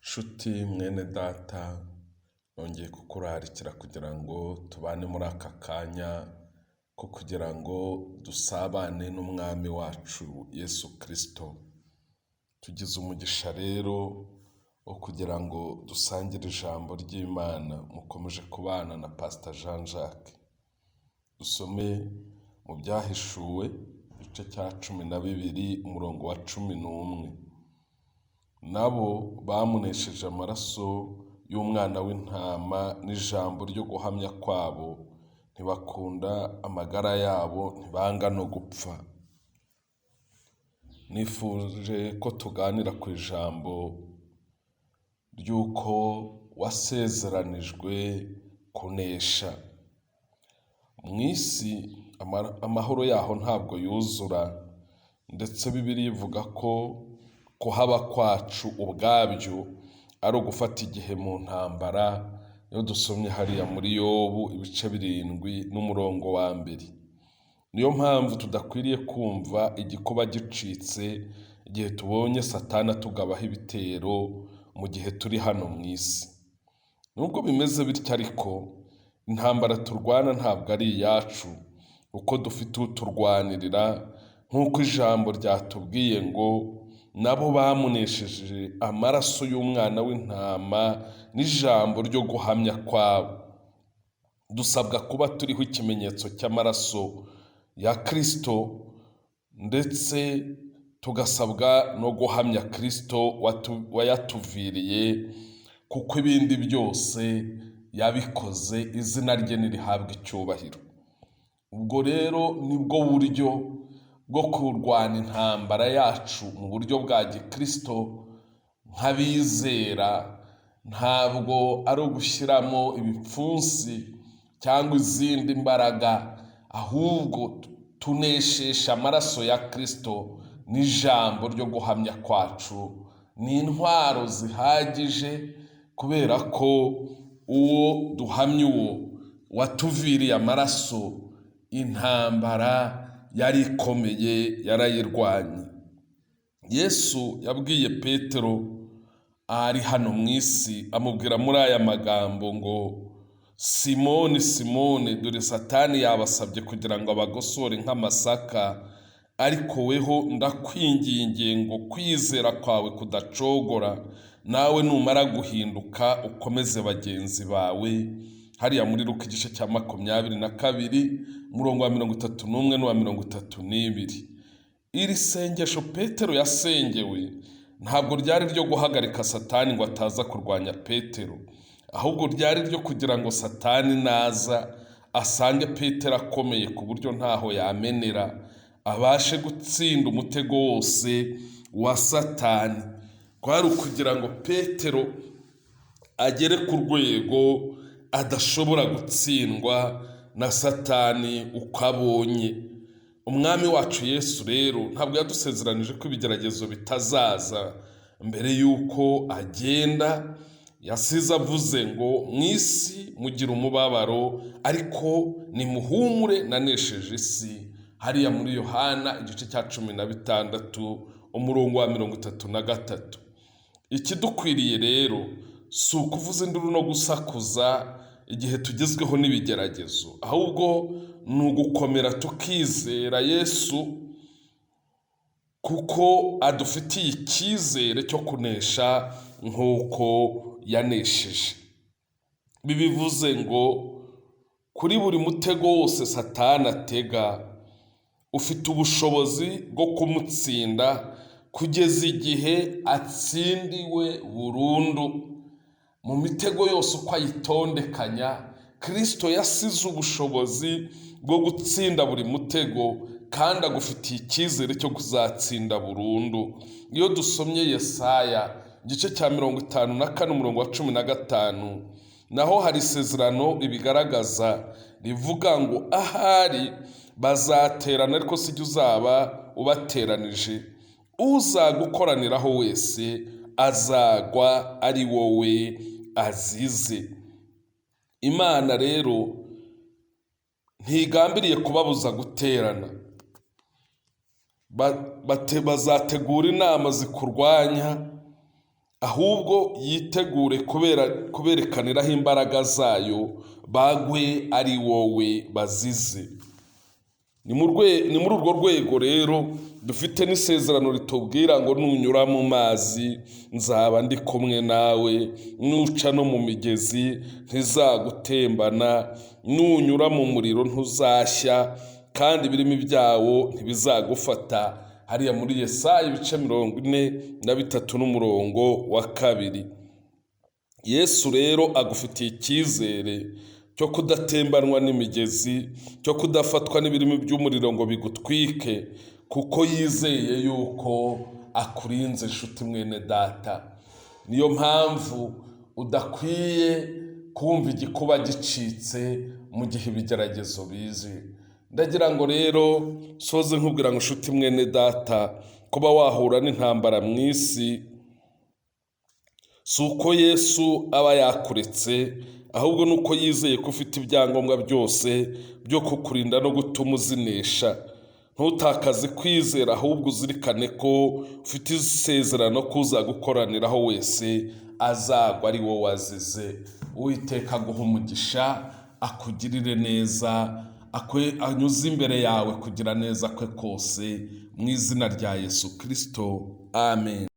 Nshuti mwene data, nongeye kukurarikira kugira ngo tubane muri aka kanya ko kugira ngo dusabane n'umwami wacu Yesu Kristo. Tugize umugisha rero wo kugira ngo dusangire ijambo ry'Imana. Mukomeje kubana na Pastor Jean Jacques. Dusome mu Byahishuwe igice cya 12 umurongo wa 11. Nabo bamunesheje amaraso y'umwana w'intama n'ijambo ryo guhamya kwabo, ntibakunda amagara yabo, ntibanga no gupfa. Nifuje ko tuganira ku ijambo ry'uko wasezeranijwe kunesha. Mu isi amahoro yaho ntabwo yuzura, ndetse Bibiliya ivuga ko kuhaba kwacu ubwabyo ari ugufata igihe mu ntambara. Iyo dusomye hariya muri Yobu ibice 7 n'umurongo wa 2. Niyo mpamvu tudakwiriye kumva igikuba gicitse igihe tubonye Satani tugabaho ibitero mu gihe turi hano mu isi. Nubwo bimeze bityo ariko intambara turwana ntabwo ari iyacu, uko dufite uturwanirira, nk'uko ijambo ryatubwiye ngo nabo bamunesheje amaraso y'umwana w'intama n'ijambo ryo guhamya kwabo. Dusabwa kuba turiho ikimenyetso cy'amaraso ya Kristo, ndetse tugasabwa no guhamya Kristo wayatuviriye, kuko ibindi byose yabikoze, izina rye nirihabwa icyubahiro. Ubwo rero nibwo buryo bwo kurwana intambara yacu mu buryo bwa gikristo nk'abizera. Ntabwo ari ugushyiramo ibipfunsi cyangwa izindi mbaraga, ahubwo tuneshesha amaraso ya Kristo n'ijambo ryo guhamya kwacu. Ni intwaro zihagije, kubera ko uwo duhamya, uwo watuviriye amaraso, intambara yari ikomeye yarayirwanye. Yesu yabwiye Petero ari hano mu isi, amubwira muri aya magambo ngo, Simoni, Simoni, dore Satani yabasabye kugira ngo abagosore nk'amasaka, ariko weho ndakwingingiye ngo kwizera kwawe kudacogora, nawe numara guhinduka ukomeze bagenzi bawe. Hariya muri Luka igice cya 22 umurongo wa 31 n'uwa 32. Iri sengesho Petero yasengewe ntabwo ryari ryo guhagarika Satani ngo ataza kurwanya Petero, ahubwo ryari ryo kugira ngo Satani naza asange Petero akomeye ku buryo ntaho yamenera, abashe gutsinda umutego wose wa Satani. Kwari ukugira ngo Petero agere ku rwego adashobora gutsindwa na Satani uko abonye. Umwami wacu Yesu rero ntabwo yadusezeranije ko ibigeragezo bitazaza mbere y'uko agenda. Yasize avuze ngo mu isi mugira umubabaro, ariko nimuhumure nanesheje isi. Hariya muri Yohana igice cya 16 umurongo wa 33. Ikidukwiriye rero si ukuvuza induru no gusakuza igihe tugezweho n'ibigeragezo, ahubwo ni ugukomera tukizera Yesu, kuko adufitiye icyizere cyo kunesha nk'uko yanesheje. Bibivuze ngo kuri buri mutego wose Satani atega, ufite ubushobozi bwo kumutsinda kugeza igihe atsindiwe burundu. Mu mitego yose uko ayitondekanya, Kristo yasize ubushobozi bwo gutsinda buri mutego, kandi agufitiye icyizere cyo kuzatsinda burundu. Iyo dusomye Yesaya igice cya 54 umurongo wa 15, naho hari isezerano ibigaragaza rivuga ngo ahari bazaterana, ariko sijya uzaba ubateranije. Uzagukoraniraho wese azagwa ari wowe azize. Imana rero ntigambiriye kubabuza guterana. Bazategura inama zikurwanya, ahubwo yitegure kuberekaniraho imbaraga zayo bagwe ari wowe bazize. Ni muri urwo rwego rero dufite n'isezerano ritubwira ngo nunyura mu mazi nzaba ndi kumwe nawe, nuca no mu migezi ntizagutembana, nunyura mu muriro ntuzashya, kandi ibirimi byawo ntibizagufata. Hariya muri Yesaya ibice 43 n'umurongo wa 2. Yesu rero agufitiye icyizere cyo kudatembanwa n'imigezi, cyo kudafatwa n'ibirimi by'umuriro ngo bigutwike, kuko yizeye yuko akurinze nshuti mwene data. Niyo mpamvu udakwiye kumva igikuba gicitse mu gihe ibigeragezo bize. Ndagira ngo rero soze nkubwira ngo nshuti mwene data, kuba wahura n'intambara mu isi si uko Yesu aba yakuretse, ahubwo nuko yizeye ko ufite ibyangombwa byose byo kukurinda no gutuma uzinesha. Ntutakaze kwizera, ahubwo uzirikane ko ufite isezerano ko uzagukoraniraho wese azagwa ari wowe wazize. Uwiteka aguhe umugisha, akugirire neza, anyuze imbere yawe kugira neza kwe kose, mu izina rya Yesu Kristo, amen.